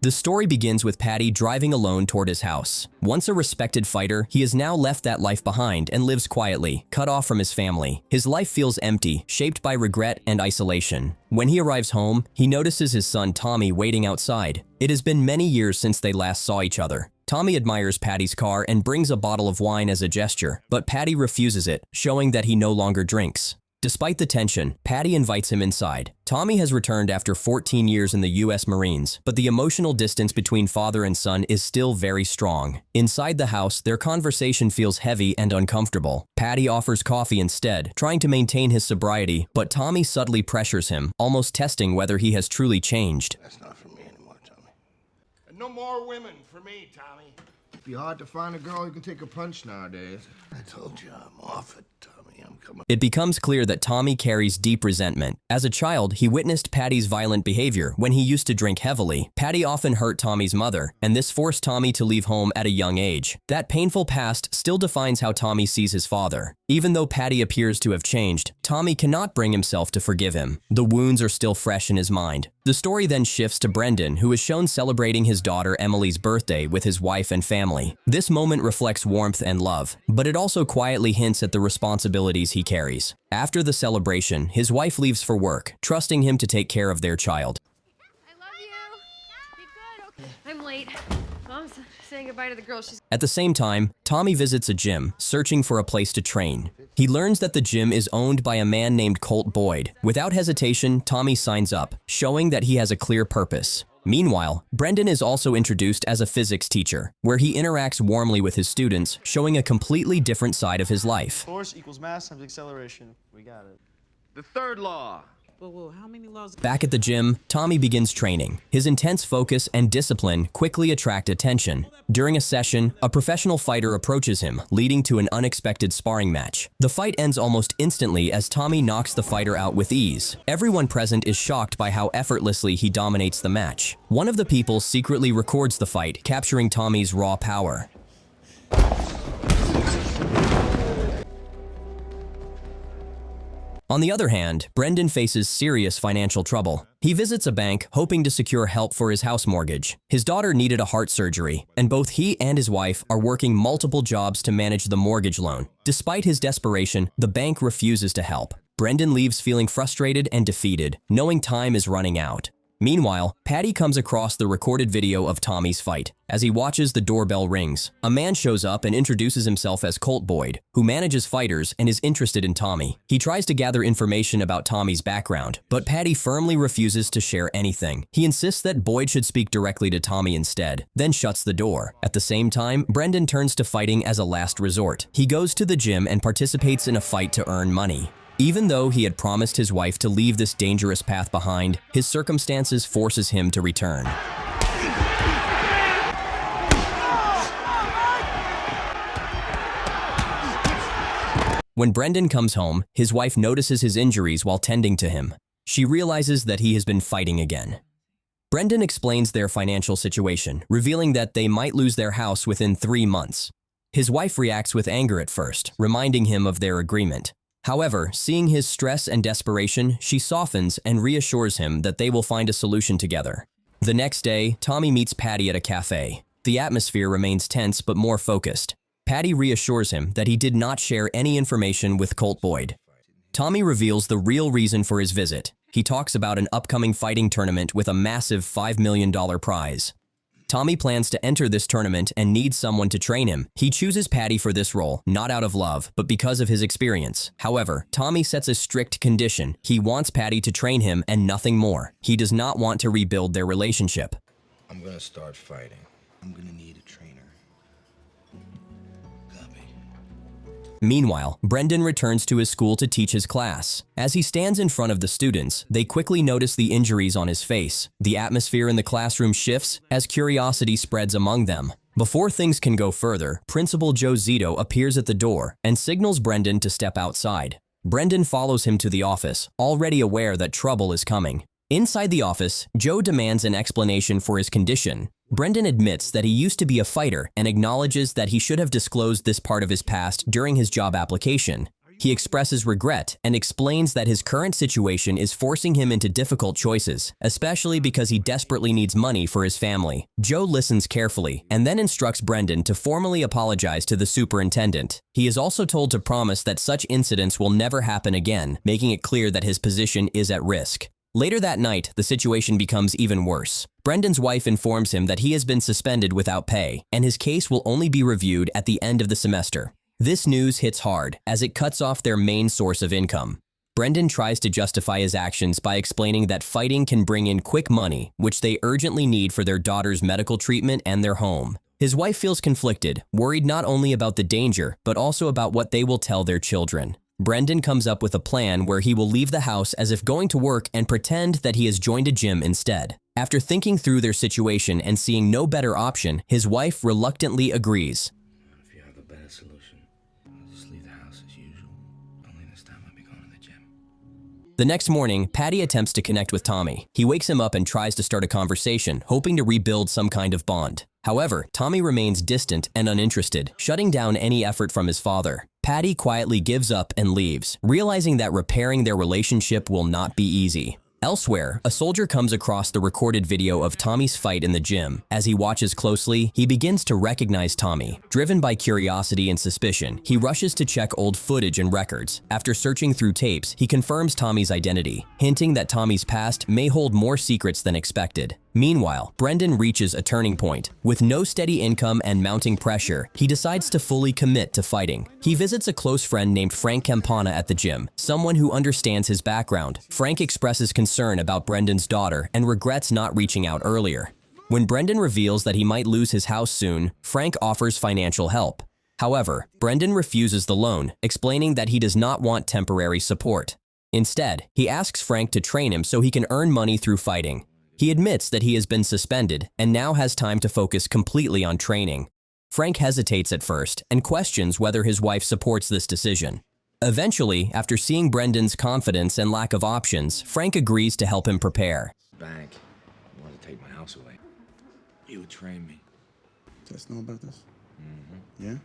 The story begins with Paddy driving alone toward his house. Once a respected fighter, he has now left that life behind and lives quietly, cut off from his family. His life feels empty, shaped by regret and isolation. When he arrives home, he notices his son Tommy waiting outside. It has been many years since they last saw each other. Tommy admires Paddy's car and brings a bottle of wine as a gesture, but Paddy refuses it, showing that he no longer drinks. Despite the tension, Paddy invites him inside. Tommy has returned after 14 years in the U.S. Marines, but the emotional distance between father and son is still very strong. Inside the house, their conversation feels heavy and uncomfortable. Paddy offers coffee instead, trying to maintain his sobriety, but Tommy subtly pressures him, almost testing whether he has truly changed. That's not for me anymore, Tommy. And no more women for me, Tommy. It'd be hard to find a girl who can take a punch nowadays. I told you I'm off it, Tommy. I'm coming. It becomes clear that Tommy carries deep resentment. As a child, he witnessed Paddy's violent behavior when he used to drink heavily. Paddy often hurt Tommy's mother, and this forced Tommy to leave home at a young age. That painful past still defines how Tommy sees his father. Even though Paddy appears to have changed, Tommy cannot bring himself to forgive him. The wounds are still fresh in his mind. The story then shifts to Brendan, who is shown celebrating his daughter Emily's birthday with his wife and family. This moment reflects warmth and love, but it also quietly hints at the responsibilities he carries. After the celebration, his wife leaves for work, trusting him to take care of their child. I love you. Be good. Okay. I'm late. Mom's saying goodbye to the girl. At the same time, Tommy visits a gym, searching for a place to train. He learns that the gym is owned by a man named Colt Boyd. Without hesitation, Tommy signs up, showing that he has a clear purpose. Meanwhile, Brendan is also introduced as a physics teacher, where he interacts warmly with his students, showing a completely different side of his life. Force equals mass times acceleration. We got it. The third law. Whoa, how many laws? Back at the gym, Tommy begins training. His intense focus and discipline quickly attract attention. During a session, a professional fighter approaches him, leading to an unexpected sparring match. The fight ends almost instantly as Tommy knocks the fighter out with ease. Everyone present is shocked by how effortlessly he dominates the match. One of the people secretly records the fight, capturing Tommy's raw power. On the other hand, Brendan faces serious financial trouble. He visits a bank hoping to secure help for his house mortgage. His daughter needed a heart surgery, and both he and his wife are working multiple jobs to manage the mortgage loan. Despite his desperation, the bank refuses to help. Brendan leaves feeling frustrated and defeated, knowing time is running out. Meanwhile, Paddy comes across the recorded video of Tommy's fight. As he watches, the doorbell rings. A man shows up and introduces himself as Colt Boyd, who manages fighters and is interested in Tommy. He tries to gather information about Tommy's background, but Paddy firmly refuses to share anything. He insists that Boyd should speak directly to Tommy instead, then shuts the door. At the same time, Brendan turns to fighting as a last resort. He goes to the gym and participates in a fight to earn money. Even though he had promised his wife to leave this dangerous path behind, his circumstances forces him to return. When Brendan comes home, his wife notices his injuries while tending to him. She realizes that he has been fighting again. Brendan explains their financial situation, revealing that they might lose their house within 3 months. His wife reacts with anger at first, reminding him of their agreement. However, seeing his stress and desperation, she softens and reassures him that they will find a solution together. The next day, Tommy meets Paddy at a cafe. The atmosphere remains tense but more focused. Paddy reassures him that he did not share any information with Colt Boyd. Tommy reveals the real reason for his visit. He talks about an upcoming fighting tournament with a massive $5 million prize. Tommy plans to enter this tournament and needs someone to train him. He chooses Paddy for this role, not out of love, but because of his experience. However, Tommy sets a strict condition. He wants Paddy to train him and nothing more. He does not want to rebuild their relationship. I'm gonna start fighting. I'm gonna need a trainer. Meanwhile, Brendan returns to his school to teach his class. As he stands in front of the students, they quickly notice the injuries on his face. The atmosphere in the classroom shifts as curiosity spreads among them. Before things can go further, Principal Joe Zito appears at the door and signals Brendan to step outside. Brendan follows him to the office, already aware that trouble is coming. Inside the office, Joe demands an explanation for his condition. Brendan admits that he used to be a fighter and acknowledges that he should have disclosed this part of his past during his job application. He expresses regret and explains that his current situation is forcing him into difficult choices, especially because he desperately needs money for his family. Joe listens carefully and then instructs Brendan to formally apologize to the superintendent. He is also told to promise that such incidents will never happen again, making it clear that his position is at risk. Later that night, the situation becomes even worse. Brendan's wife informs him that he has been suspended without pay, and his case will only be reviewed at the end of the semester. This news hits hard, as it cuts off their main source of income. Brendan tries to justify his actions by explaining that fighting can bring in quick money, which they urgently need for their daughter's medical treatment and their home. His wife feels conflicted, worried not only about the danger, but also about what they will tell their children. Brendan comes up with a plan where he will leave the house as if going to work and pretend that he has joined a gym instead. After thinking through their situation and seeing no better option, his wife reluctantly agrees. If you have a better solution, I'll just leave the house as usual. Only this time I'll be going to the gym. The next morning, Patty attempts to connect with Tommy. He wakes him up and tries to start a conversation, hoping to rebuild some kind of bond. However, Tommy remains distant and uninterested, shutting down any effort from his father. Patty quietly gives up and leaves, realizing that repairing their relationship will not be easy. Elsewhere, a soldier comes across the recorded video of Tommy's fight in the gym. As he watches closely, he begins to recognize Tommy. Driven by curiosity and suspicion, he rushes to check old footage and records. After searching through tapes, he confirms Tommy's identity, hinting that Tommy's past may hold more secrets than expected. Meanwhile, Brendan reaches a turning point. With no steady income and mounting pressure, he decides to fully commit to fighting. He visits a close friend named Frank Campana at the gym, someone who understands his background. Frank expresses concern about Brendan's daughter and regrets not reaching out earlier. When Brendan reveals that he might lose his house soon, Frank offers financial help. However, Brendan refuses the loan, explaining that he does not want temporary support. Instead, he asks Frank to train him so he can earn money through fighting. He admits that he has been suspended and now has time to focus completely on training. Frank hesitates at first and questions whether his wife supports this decision. Eventually, after seeing Brendan's confidence and lack of options, Frank agrees to help him prepare. Bank wanted to take my house away. You would train me. Just know about this? Yeah?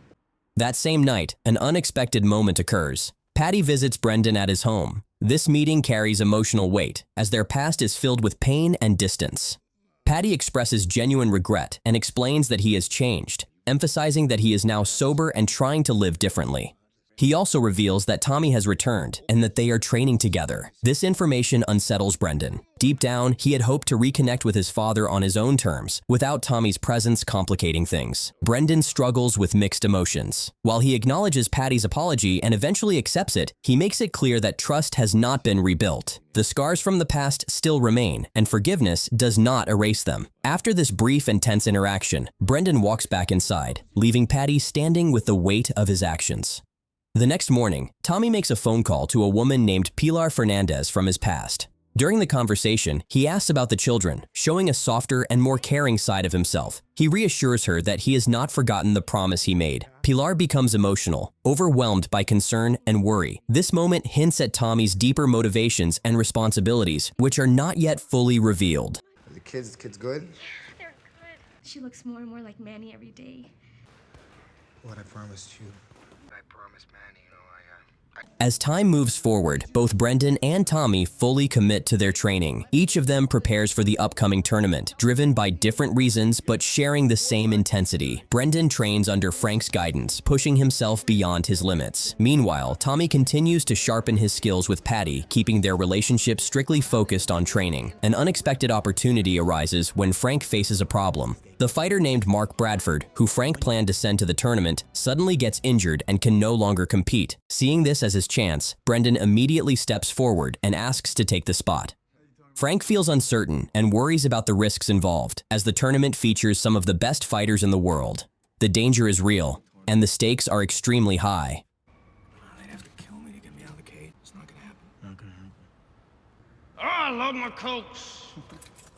That same night, an unexpected moment occurs. Patty visits Brendan at his home. This meeting carries emotional weight, as their past is filled with pain and distance. Patty expresses genuine regret and explains that he has changed, emphasizing that he is now sober and trying to live differently. He also reveals that Tommy has returned and that they are training together. This information unsettles Brendan. Deep down, he had hoped to reconnect with his father on his own terms, without Tommy's presence complicating things. Brendan struggles with mixed emotions. While he acknowledges Patty's apology and eventually accepts it, he makes it clear that trust has not been rebuilt. The scars from the past still remain, and forgiveness does not erase them. After this brief and tense interaction, Brendan walks back inside, leaving Patty standing with the weight of his actions. The next morning, Tommy makes a phone call to a woman named Pilar Fernandez from his past. During the conversation, he asks about the children, showing a softer and more caring side of himself. He reassures her that he has not forgotten the promise he made. Pilar becomes emotional, overwhelmed by concern and worry. This moment hints at Tommy's deeper motivations and responsibilities, which are not yet fully revealed. Are the kids good? They're good. She looks more and more like Manny every day. What I promised you. I promised Manny, As time moves forward, both Brendan and Tommy fully commit to their training. Each of them prepares for the upcoming tournament, driven by different reasons but sharing the same intensity. Brendan trains under Frank's guidance, pushing himself beyond his limits. Meanwhile, Tommy continues to sharpen his skills with Patty, keeping their relationship strictly focused on training. An unexpected opportunity arises when Frank faces a problem. The fighter named Mark Bradford, who Frank planned to send to the tournament, suddenly gets injured and can no longer compete. Seeing this as his chance, Brendan immediately steps forward and asks to take the spot. Frank feels uncertain and worries about the risks involved, as the tournament features some of the best fighters in the world. The danger is real, and the stakes are extremely high. They'd have to kill me to get me out of the cage. It's not gonna happen. Not gonna happen. Oh, I love my Cokes.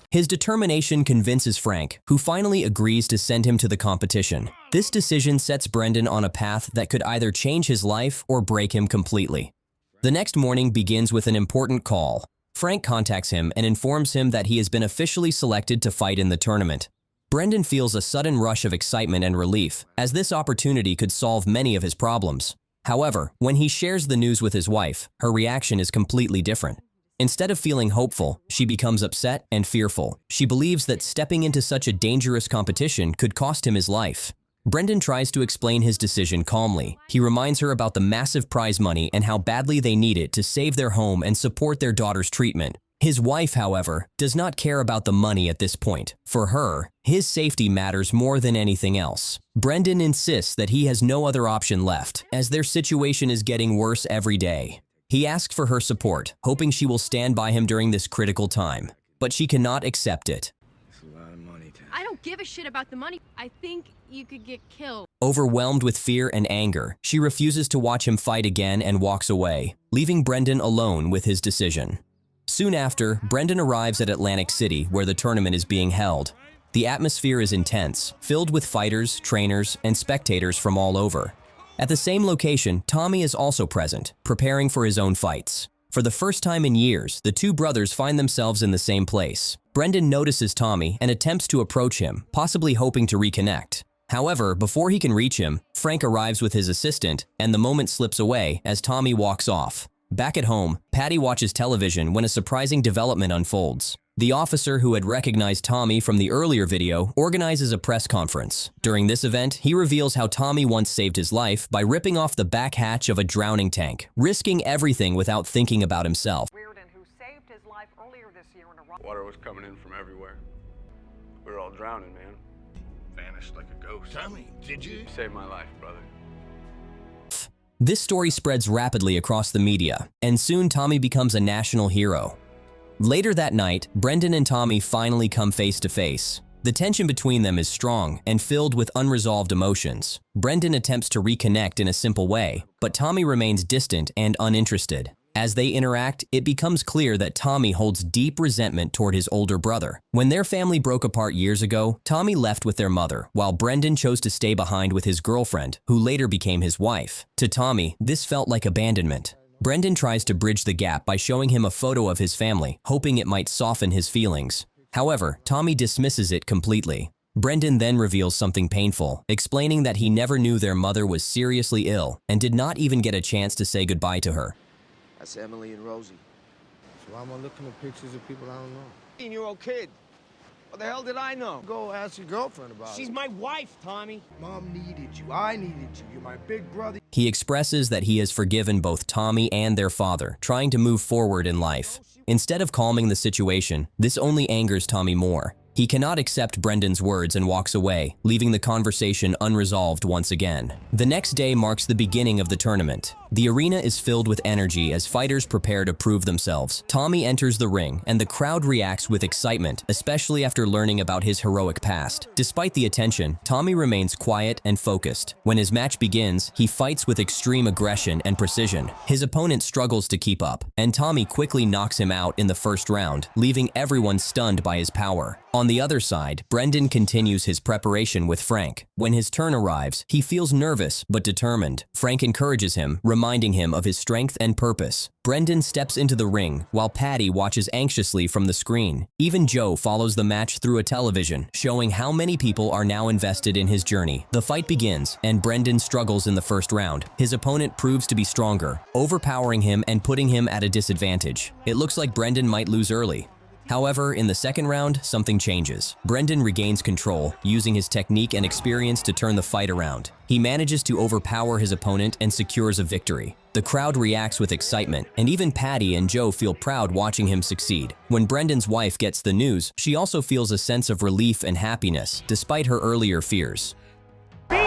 His determination convinces Frank, who finally agrees to send him to the competition. This decision sets Brendan on a path that could either change his life or break him completely. The next morning begins with an important call. Frank contacts him and informs him that he has been officially selected to fight in the tournament. Brendan feels a sudden rush of excitement and relief, as this opportunity could solve many of his problems. However, when he shares the news with his wife, her reaction is completely different. Instead of feeling hopeful, she becomes upset and fearful. She believes that stepping into such a dangerous competition could cost him his life. Brendan tries to explain his decision calmly. He reminds her about the massive prize money and how badly they need it to save their home and support their daughter's treatment. His wife, however, does not care about the money at this point. For her, his safety matters more than anything else. Brendan insists that he has no other option left, as their situation is getting worse every day. He asks for her support, hoping she will stand by him during this critical time, but she cannot accept it. It's a lot of money, Tess. I don't give a shit about the money. I think you could get killed. Overwhelmed with fear and anger, she refuses to watch him fight again and walks away, leaving Brendan alone with his decision. Soon after, Brendan arrives at Atlantic City, where the tournament is being held. The atmosphere is intense, filled with fighters, trainers, and spectators from all over. At the same location, Tommy is also present, preparing for his own fights. For the first time in years, the two brothers find themselves in the same place. Brendan notices Tommy and attempts to approach him, possibly hoping to reconnect. However, before he can reach him, Frank arrives with his assistant, and the moment slips away as Tommy walks off. Back at home, Patty watches television when a surprising development unfolds. The officer who had recognized Tommy from the earlier video organizes a press conference. During this event, he reveals how Tommy once saved his life by ripping off the back hatch of a drowning tank, risking everything without thinking about himself. Reardon, who saved his life earlier this year in a Water was coming in from everywhere. We were all drowning, man. Vanished like a ghost. Tommy, did you? You saved my life, brother. This story spreads rapidly across the media, and soon Tommy becomes a national hero. Later that night, Brendan and Tommy finally come face to face. The tension between them is strong and filled with unresolved emotions. Brendan attempts to reconnect in a simple way, but Tommy remains distant and uninterested. As they interact, it becomes clear that Tommy holds deep resentment toward his older brother. When their family broke apart years ago, Tommy left with their mother, while Brendan chose to stay behind with his girlfriend, who later became his wife. To Tommy, this felt like abandonment. Brendan tries to bridge the gap by showing him a photo of his family, hoping it might soften his feelings. However, Tommy dismisses it completely. Brendan then reveals something painful, explaining that he never knew their mother was seriously ill and did not even get a chance to say goodbye to her. That's Emily and Rosie. So why am I looking at pictures of people I don't know? 18-year-old kid. What the hell did I know? Go ask your girlfriend about it. She's my wife, Tommy. Mom needed you. I needed you. You're my big brother. He expresses that he has forgiven both Tommy and their father, trying to move forward in life. Instead of calming the situation, this only angers Tommy more. He cannot accept Brendan's words and walks away, leaving the conversation unresolved once again. The next day marks the beginning of the tournament. The arena is filled with energy as fighters prepare to prove themselves. Tommy enters the ring, and the crowd reacts with excitement, especially after learning about his heroic past. Despite the attention, Tommy remains quiet and focused. When his match begins, he fights with extreme aggression and precision. His opponent struggles to keep up, and Tommy quickly knocks him out in the first round, leaving everyone stunned by his power. On the other side, Brendan continues his preparation with Frank. When his turn arrives, he feels nervous but determined. Frank encourages him, reminding him of his strength and purpose. Brendan steps into the ring, while Patty watches anxiously from the screen. Even Joe follows the match through a television, showing how many people are now invested in his journey. The fight begins, and Brendan struggles in the first round. His opponent proves to be stronger, overpowering him and putting him at a disadvantage. It looks like Brendan might lose early. However, in the second round, something changes. Brendan regains control, using his technique and experience to turn the fight around. He manages to overpower his opponent and secures a victory. The crowd reacts with excitement, and even Patty and Joe feel proud watching him succeed. When Brendan's wife gets the news, she also feels a sense of relief and happiness, despite her earlier fears. Beats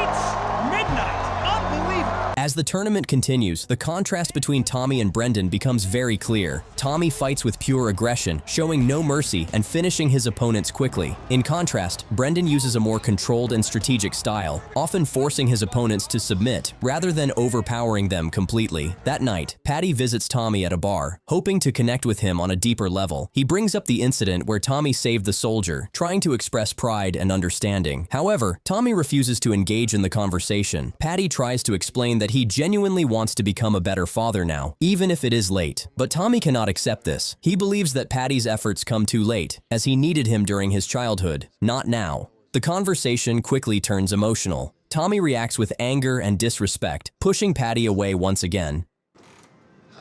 midnight. Unbelievable. As the tournament continues, the contrast between Tommy and Brendan becomes very clear. Tommy fights with pure aggression, showing no mercy and finishing his opponents quickly. In contrast, Brendan uses a more controlled and strategic style, often forcing his opponents to submit rather than overpowering them completely. That night, Patty visits Tommy at a bar, hoping to connect with him on a deeper level. He brings up the incident where Tommy saved the soldier, trying to express pride and understanding. However, Tommy refuses to engage in the conversation. Patty tries to explain that he genuinely wants to become a better father now, even if it is late. But Tommy cannot accept this. He believes that Patty's efforts come too late, as he needed him during his childhood, not now. The conversation quickly turns emotional. Tommy reacts with anger and disrespect, pushing Patty away once again.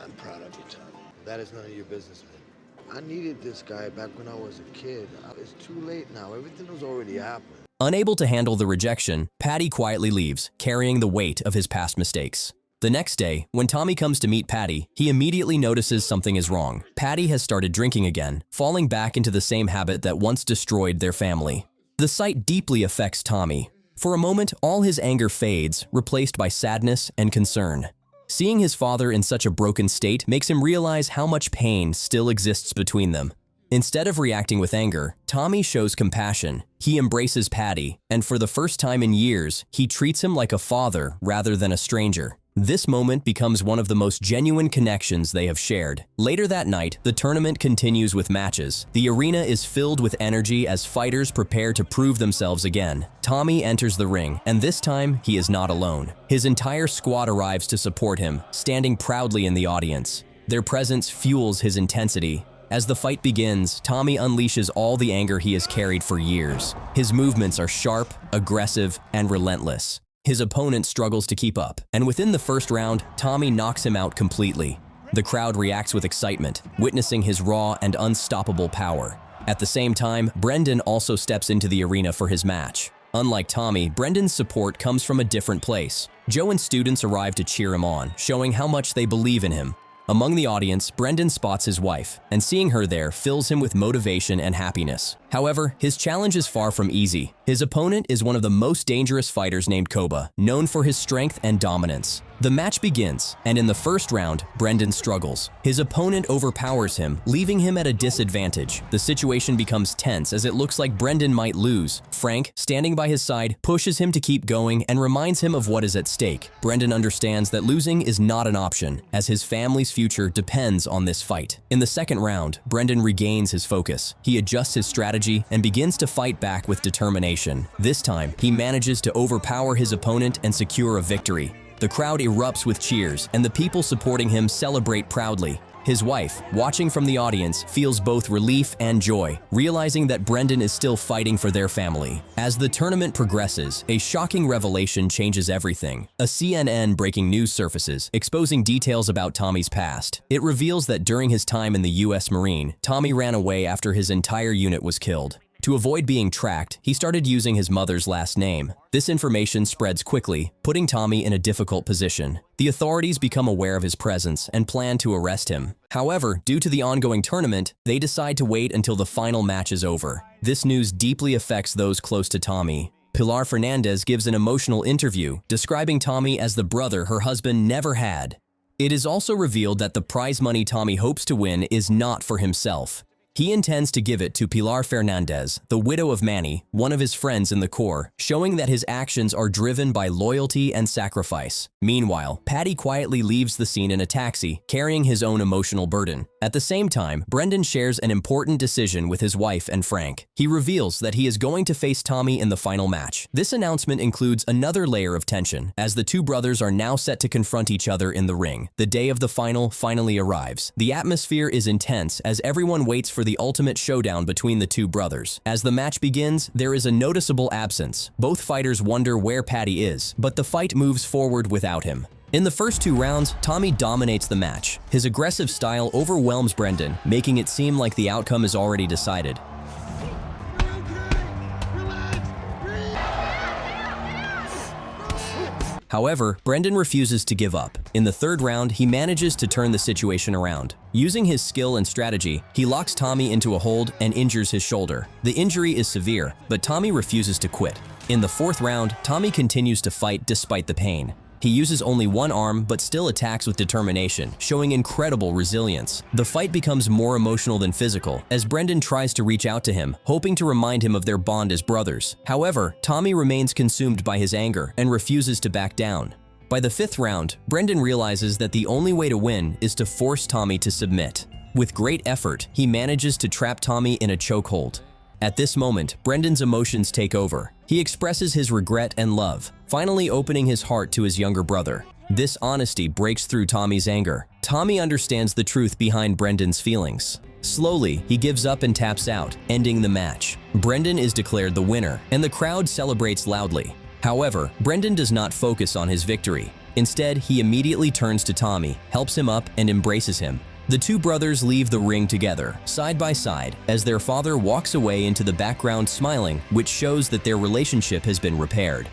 I'm proud of you, Tommy. That is none of your business, man. I needed this guy back when I was a kid. It's too late now. Everything was already happened. Unable to handle the rejection, Patty quietly leaves, carrying the weight of his past mistakes. The next day, when Tommy comes to meet Patty, he immediately notices something is wrong. Patty has started drinking again, falling back into the same habit that once destroyed their family. The sight deeply affects Tommy. For a moment, all his anger fades, replaced by sadness and concern. Seeing his father in such a broken state makes him realize how much pain still exists between them. Instead of reacting with anger, Tommy shows compassion. He embraces Patty, and for the first time in years, he treats him like a father rather than a stranger. This moment becomes one of the most genuine connections they have shared. Later that night, the tournament continues with matches. The arena is filled with energy as fighters prepare to prove themselves again. Tommy enters the ring, and this time, he is not alone. His entire squad arrives to support him, standing proudly in the audience. Their presence fuels his intensity. As the fight begins, Tommy unleashes all the anger he has carried for years. His movements are sharp, aggressive, and relentless. His opponent struggles to keep up, and within the first round, Tommy knocks him out completely. The crowd reacts with excitement, witnessing his raw and unstoppable power. At the same time, Brendan also steps into the arena for his match. Unlike Tommy, Brendan's support comes from a different place. Joe and students arrive to cheer him on, showing how much they believe in him. Among the audience, Brendan spots his wife, and seeing her there fills him with motivation and happiness. However, his challenge is far from easy. His opponent is one of the most dangerous fighters named Koba, known for his strength and dominance. The match begins, and in the first round, Brendan struggles. His opponent overpowers him, leaving him at a disadvantage. The situation becomes tense as it looks like Brendan might lose. Frank, standing by his side, pushes him to keep going and reminds him of what is at stake. Brendan understands that losing is not an option, as his family's future depends on this fight. In the second round, Brendan regains his focus. He adjusts his strategy and begins to fight back with determination. This time, he manages to overpower his opponent and secure a victory. The crowd erupts with cheers, and the people supporting him celebrate proudly. His wife, watching from the audience, feels both relief and joy, realizing that Brendan is still fighting for their family. As the tournament progresses, a shocking revelation changes everything. A CNN breaking news surfaces, exposing details about Tommy's past. It reveals that during his time in the U.S. Marine, Tommy ran away after his entire unit was killed. To avoid being tracked, he started using his mother's last name. This information spreads quickly, putting Tommy in a difficult position. The authorities become aware of his presence and plan to arrest him. However, due to the ongoing tournament, they decide to wait until the final match is over. This news deeply affects those close to Tommy. Pilar Fernandez gives an emotional interview, describing Tommy as the brother her husband never had. It is also revealed that the prize money Tommy hopes to win is not for himself. He intends to give it to Pilar Fernandez, the widow of Manny, one of his friends in the Corps, showing that his actions are driven by loyalty and sacrifice. Meanwhile, Patty quietly leaves the scene in a taxi, carrying his own emotional burden. At the same time, Brendan shares an important decision with his wife and Frank. He reveals that he is going to face Tommy in the final match. This announcement includes another layer of tension, as the two brothers are now set to confront each other in the ring. The day of the final finally arrives. The atmosphere is intense as everyone waits for the ultimate showdown between the two brothers. As the match begins, there is a noticeable absence. Both fighters wonder where Patty is, but the fight moves forward without him. In the first two rounds, Tommy dominates the match. His aggressive style overwhelms Brendan, making it seem like the outcome is already decided. However, Brendan refuses to give up. In the third round, he manages to turn the situation around. Using his skill and strategy, he locks Tommy into a hold and injures his shoulder. The injury is severe, but Tommy refuses to quit. In the fourth round, Tommy continues to fight despite the pain. He uses only one arm but still attacks with determination, showing incredible resilience. The fight becomes more emotional than physical, as Brendan tries to reach out to him, hoping to remind him of their bond as brothers. However, Tommy remains consumed by his anger and refuses to back down. By the fifth round, Brendan realizes that the only way to win is to force Tommy to submit. With great effort, he manages to trap Tommy in a chokehold. At this moment, Brendan's emotions take over. He expresses his regret and love, finally opening his heart to his younger brother. This honesty breaks through Tommy's anger. Tommy understands the truth behind Brendan's feelings. Slowly, he gives up and taps out, ending the match. Brendan is declared the winner, and the crowd celebrates loudly. However, Brendan does not focus on his victory. Instead, he immediately turns to Tommy, helps him up, and embraces him. The two brothers leave the ring together, side by side, as their father walks away into the background smiling, which shows that their relationship has been repaired.